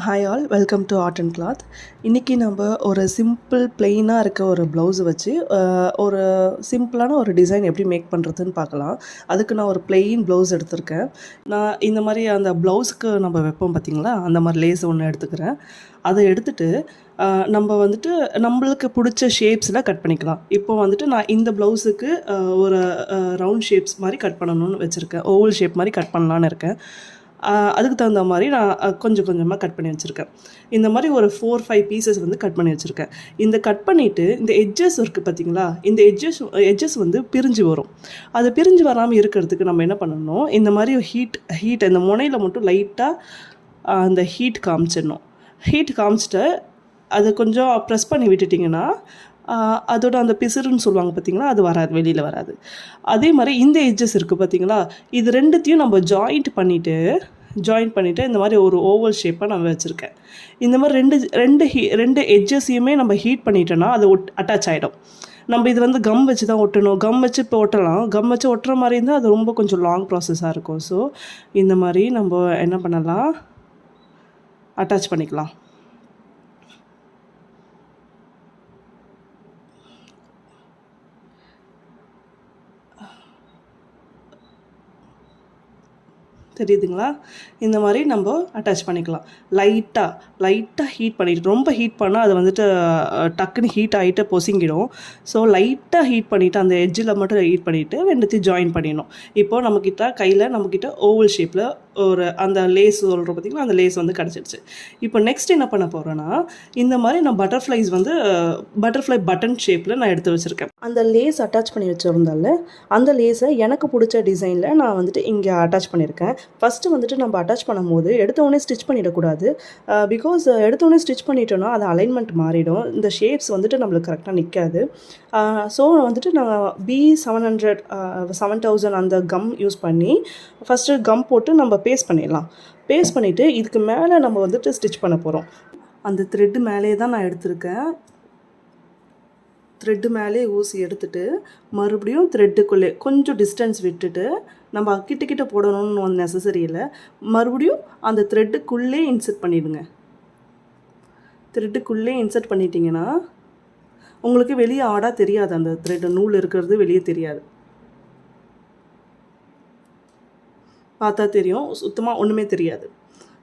Hi all, welcome to art and cloth. இன்றைக்கி நம்ம ஒரு சிம்பிள் பிளெயினாக இருக்க ஒரு ப்ளவுஸை வச்சு ஒரு சிம்பிளான ஒரு டிசைன் எப்படி மேக் பண்ணுறதுன்னு பார்க்கலாம். அதுக்கு நான் ஒரு பிளெயின் ப்ளவுஸ் எடுத்திருக்கேன். நான் இந்த மாதிரி அந்த ப்ளவுஸுக்கு நம்ம வைப்போம் பார்த்திங்களா, அந்த மாதிரி லேஸ் ஒன்று எடுத்துக்கிறேன். அதை எடுத்துகிட்டு நம்ம வந்துட்டு நம்மளுக்கு பிடிச்ச ஷேப்ஸில் கட் பண்ணிக்கலாம். இப்போ வந்துட்டு நான் இந்த ப்ளவுஸுக்கு ஒரு ரவுண்ட் ஷேப்ஸ் மாதிரி கட் பண்ணணும்னு வச்சுருக்கேன். ஓவல் ஷேப் மாதிரி கட் பண்ணலான்னு இருக்கேன். அதுக்கு தகுந்த மாதிரி நான் கொஞ்சம் கொஞ்சமாக கட் பண்ணி வச்சுருக்கேன். இந்த மாதிரி ஒரு 4-5 பீசஸ் வந்து கட் பண்ணி வச்சுருக்கேன். இந்த கட் பண்ணிவிட்டு இந்த எட்ஜஸ் இருக்குது பார்த்திங்களா, இந்த எட்ஜஸ் வந்து பிரிஞ்சு வரும். அது பிரிஞ்சு வராமல் இருக்கிறதுக்கு நம்ம என்ன பண்ணணும், இந்த மாதிரி ஹீட் இந்த முனையில் மட்டும் லைட்டாக அந்த ஹீட் காமிச்சிடணும். ஹீட் காமிச்சிட்டு அதை கொஞ்சம் ப்ரெஸ் பண்ணி விட்டுட்டிங்கன்னா அதோட அந்த பிசுறுன்னு சொல்லுவாங்க பார்த்திங்களா, அது வராது, வெளியில் வராது. அதே மாதிரி இந்த எட்ஜஸ் இருக்குது பார்த்திங்களா, இது ரெண்டுத்தையும் நம்ம ஜாயிண்ட் பண்ணிவிட்டு இந்த மாதிரி ஒரு ஓவல் ஷேப்பாக நான் வச்சுருக்கேன். இந்த மாதிரி ரெண்டு எட்ஜஸையுமே நம்ம ஹீட் பண்ணிட்டோன்னா அது அட்டாச் ஆகிடும். நம்ம இது வந்து கம் வச்சு தான் ஒட்டணும். கம் வச்சு இப்போ ஒட்டலாம். கம் வச்சு ஒட்டுற மாதிரி இருந்தால் அது ரொம்ப கொஞ்சம் லாங் ப்ராசஸாக இருக்கும். ஸோ இந்த மாதிரி நம்ம என்ன பண்ணலாம், அட்டாச் பண்ணிக்கலாம். தெரியுதுங்களா? இந்த மாதிரி நம்ம அட்டாச் பண்ணிக்கலாம். லைட்டாக ஹீட் பண்ணிவிட்டு, ரொம்ப ஹீட் பண்ணால் அது வந்துட்டு டக்குன்னு ஹீட் ஆகிட்டு பொசுங்கிடும். ஸோ லைட்டாக ஹீட் பண்ணிவிட்டு அந்த எட்ஜில் மட்டும் ஹீட் பண்ணிவிட்டு ரெண்டுத்தையும் ஜாயின் பண்ணிடணும். இப்போது நம்மக்கிட்ட ஓவல் ஷேப்பில் ஒரு அந்த லேஸ் சொல்கிறோம் பார்த்திங்களா, அந்த லேஸ் வந்து கிடச்சிடுச்சு. இப்போ நெக்ஸ்ட் என்ன பண்ண போகிறேன்னா, இந்த மாதிரி நான் பட்டர்ஃப்ளை பட்டன் ஷேப்பில் நான் எடுத்து வச்சுருக்கேன். அந்த லேஸ் அட்டாச் பண்ணி வச்சுருந்தால அந்த லேஸை எனக்கு பிடிச்ச டிசைனில் நான் வந்துட்டு இங்கே அட்டாச் பண்ணியிருக்கேன். ஃபஸ்ட்டு வந்துட்டு நம்ம அட்டாச் பண்ணும்போது எடுத்தோடனே ஸ்டிச் பண்ணிடக்கூடாது. பிகாஸ் எடுத்தோடனே ஸ்டிச் பண்ணிட்டோன்னா அது அலைன்மெண்ட் மாறிடும். இந்த ஷேப்ஸ் வந்துட்டு நம்மளுக்கு கரெக்டாக நிற்காது. ஸோ வந்துட்டு நான் B700 7000 அந்த கம் யூஸ் பண்ணி ஃபஸ்ட்டு கம் போட்டு நம்ம பேஸ்ட் பண்ணிடலாம். பேஸ்ட் பண்ணிவிட்டு இதுக்கு மேலே நம்ம வந்துட்டு ஸ்டிச் பண்ண போகிறோம். அந்த த்ரெட்டு மேலே தான் நான் எடுத்திருக்கேன். த்ரெட்டு மேலே ஊசி எடுத்துகிட்டு மறுபடியும் த்ரெட்டுக்குள்ளே கொஞ்சம் டிஸ்டன்ஸ் விட்டுட்டு, நம்ம கிட்ட போடணும்னு ஒன்று நெசசரி இல்லை, மறுபடியும் அந்த த்ரெட்டுக்குள்ளே இன்சர்ட் பண்ணிவிடுங்க. த்ரெட்டுக்குள்ளே இன்சர்ட் பண்ணிட்டீங்கன்னா உங்களுக்கு வெளியே ஆடாக தெரியாது. அந்த த்ரெட்டு நூல் இருக்கிறது வெளியே தெரியாது. பார்த்தா தெரியும், சுத்தமாக ஒன்றுமே தெரியாது.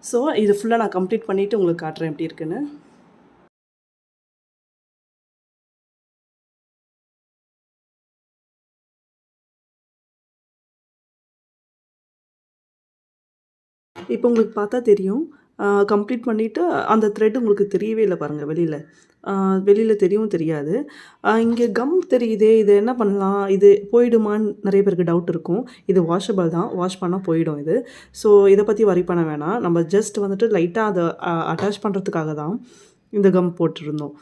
ஸோ இது ஃபுல்லாக நான் கம்ப்ளீட் பண்ணிவிட்டு உங்களுக்கு காட்டுறேன் எப்படி இருக்குன்னு. இப்போ உங்களுக்கு பார்த்தா தெரியும். கம்ப்ளீட் பண்ணிவிட்டு அந்த த்ரெட் உங்களுக்கு தெரியவே இல்லை பாருங்கள், வெளியில் தெரியவும் தெரியாது. இங்கே கம் தெரியுதே, இது என்ன பண்ணலாம், இது போயிடுமான்னு நிறைய பேருக்கு டவுட் இருக்கும். இது வாஷபிள் தான், வாஷ் பண்ணால் போயிடும் இது. ஸோ இதை பற்றி வரி பண்ண வேணாம். நம்ம ஜஸ்ட் வந்துட்டு லைட்டாக அதை அட்டாச் பண்ணுறதுக்காக தான் இந்த கம் போட்டிருந்தோம்.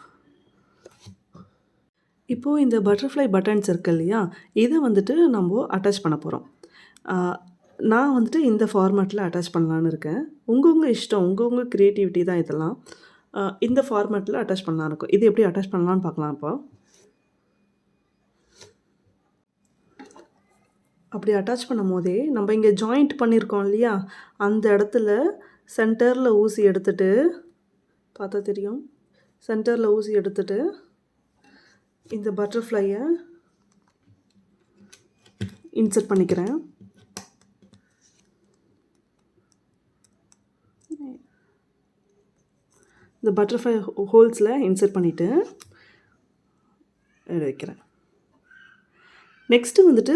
இப்போது இந்த பட்டர்ஃப்ளை பட்டன்ஸ் இருக்குது இல்லையா, இதை வந்துட்டு நம்ம அட்டாச் பண்ண போகிறோம். நான் வந்துட்டு இந்த ஃபார்மேட்டில் அட்டாச் பண்ணலான்னு இருக்கேன். உங்கள் இஷ்டம், உங்கள் க்ரியேட்டிவிட்டி தான் இதெல்லாம். இந்த ஃபார்மேட்டில் அட்டாச் பண்ணலான்னு இருக்கும். இது எப்படி அட்டாச் பண்ணலான்னு பார்க்கலாம். இப்போ அப்படி அட்டாச் பண்ணும் போதே நம்ம இங்கே ஜாயிண்ட் பண்ணியிருக்கோம் இல்லையா, அந்த இடத்துல சென்டரில் ஊசி எடுத்துகிட்டு, பார்த்தா தெரியும், சென்டரில் ஊசி எடுத்துகிட்டு இந்த பட்டர்ஃப்ளையை இன்சர்ட் பண்ணிக்கிறேன். இந்த பட்டர்ஃப்ளை ஹோல்ஸில் இன்சர்ட் பண்ணிவிட்டு வைக்கிறேன். நெக்ஸ்ட்டு வந்துட்டு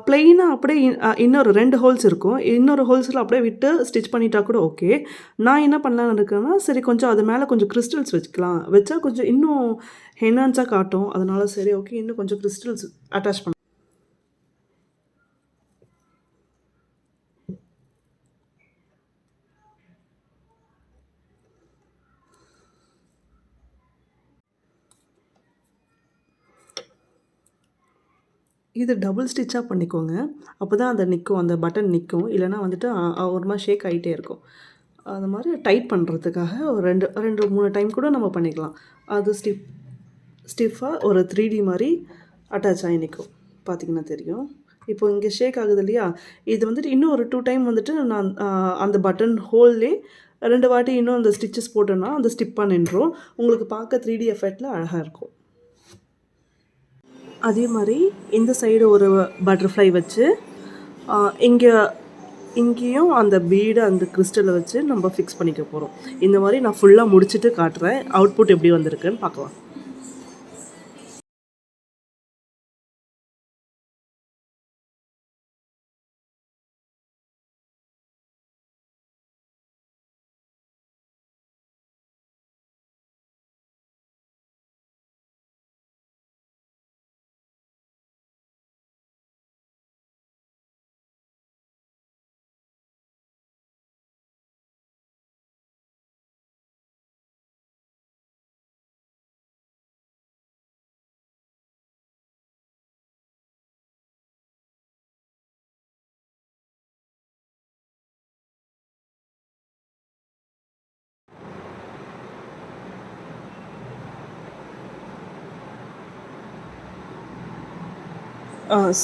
ப்ளெயினாக அப்படியே இன்னொரு 2 ஹோல்ஸ் இருக்கும். இன்னொரு ஹோல்ஸில் அப்படியே விட்டு ஸ்டிச் பண்ணிட்டா கூட ஓகே. நான் என்ன பண்ணலான்னு இருக்கேன்னா, சரி கொஞ்சம் அது மேலே கொஞ்சம் கிறிஸ்டல்ஸ் வச்சா கொஞ்சம் இன்னும் என்ஹான்ஸாக காட்டும். அதனால சரி ஓகே, இன்னும் கொஞ்சம் கிறிஸ்டல்ஸ் அட்டாச் பண்ண. இது டபுள் ஸ்டிச்சாக பண்ணிக்கோங்க. அப்போ தான் அந்த நிற்கும், அந்த பட்டன் நிற்கும். இல்லைனா வந்துட்டு ஒரு மாதிரி ஷேக் ஆகிட்டே இருக்கும். அந்த மாதிரி டைட் பண்ணுறதுக்காக ஒரு 2-3 டைம் கூட நம்ம பண்ணிக்கலாம். அது ஸ்டிஃபாக ஒரு 3D மாதிரி அட்டாச் ஆகி நிற்கும். பார்த்திங்கன்னா தெரியும். இப்போ இங்கே ஷேக் ஆகுது இல்லையா, இது வந்துட்டு இன்னும் ஒரு 2 டைம் வந்துட்டு நான் அந்த பட்டன் ஹோல்லே 2 வாட்டி இன்னும் அந்த ஸ்டிச்சஸ் போட்டோன்னா அந்த ஸ்டிப்பாக நின்றும். உங்களுக்கு பார்க்க 3D எஃபெக்டில் அழகாக இருக்கும். அதே மாதிரி இந்த சைடு ஒரு பட்டர்ஃப்ளை வச்சு இங்கே இங்கேயும் அந்த பீடு அந்த கிறிஸ்டலை வச்சு நம்ம ஃபிக்ஸ் பண்ணிக்க போகிறோம். இந்த மாதிரி நான் ஃபுல்லாக முடிச்சுட்டு காட்டுறேன். அவுட்புட் எப்படி வந்திருக்குன்னு பார்க்கலாம்.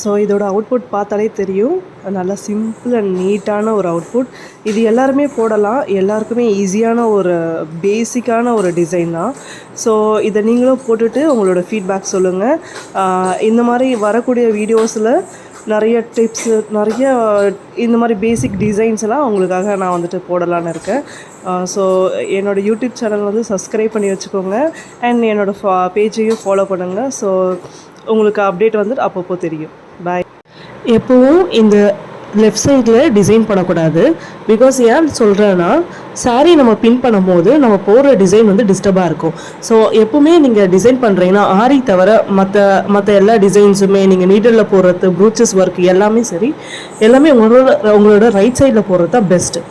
ஸோ இதோட அவுட்புட் பார்த்தாலே தெரியும். நல்லா சிம்பிள் அண்ட் நீட்டான ஒரு அவுட்புட். இது எல்லாருமே போடலாம். எல்லாருக்குமே ஈஸியான ஒரு பேசிக்கான ஒரு டிசைன் தான். ஸோ இதை நீங்களும் போட்டுட்டு உங்களோட ஃபீட்பேக் சொல்லுங்கள். இந்த மாதிரி வரக்கூடிய வீடியோஸில் நிறைய டிப்ஸு, நிறைய இந்த மாதிரி பேசிக் டிசைன்ஸ் எல்லாம் உங்களுக்காக நான் வந்துட்டு போடலான்னு இருக்கேன். ஸோ என்னோடய யூடியூப் சேனல் வந்து சப்ஸ்கிரைப் பண்ணி வச்சுக்கோங்க. அண்ட் என்னோடய பேஜையும் ஃபாலோ பண்ணுங்கள். ஸோ உங்களுக்கு அப்டேட் வந்துட்டு அப்பப்போ தெரியும். பாய். எப்போவும் இந்த லெஃப்ட் சைடில் டிசைன் பண்ணக்கூடாது. பிகாஸ் ஏன் சொல்கிறேன்னா, சாரீ நம்ம பின் பண்ணும்போது நம்ம போடுற டிசைன் வந்து டிஸ்டர்பாக இருக்கும். ஸோ எப்போவுமே நீங்கள் டிசைன் பண்ணுறீங்கன்னா ஆரி தவிர மற்ற எல்லா டிசைன்ஸுமே நீங்கள் நீடலில் போடுறது, ப்ரூச்சஸ் ஒர்க் எல்லாமே சரி, எல்லாமே உங்களோட ரைட் சைடில் போடுறது தான் பெஸ்ட்டு.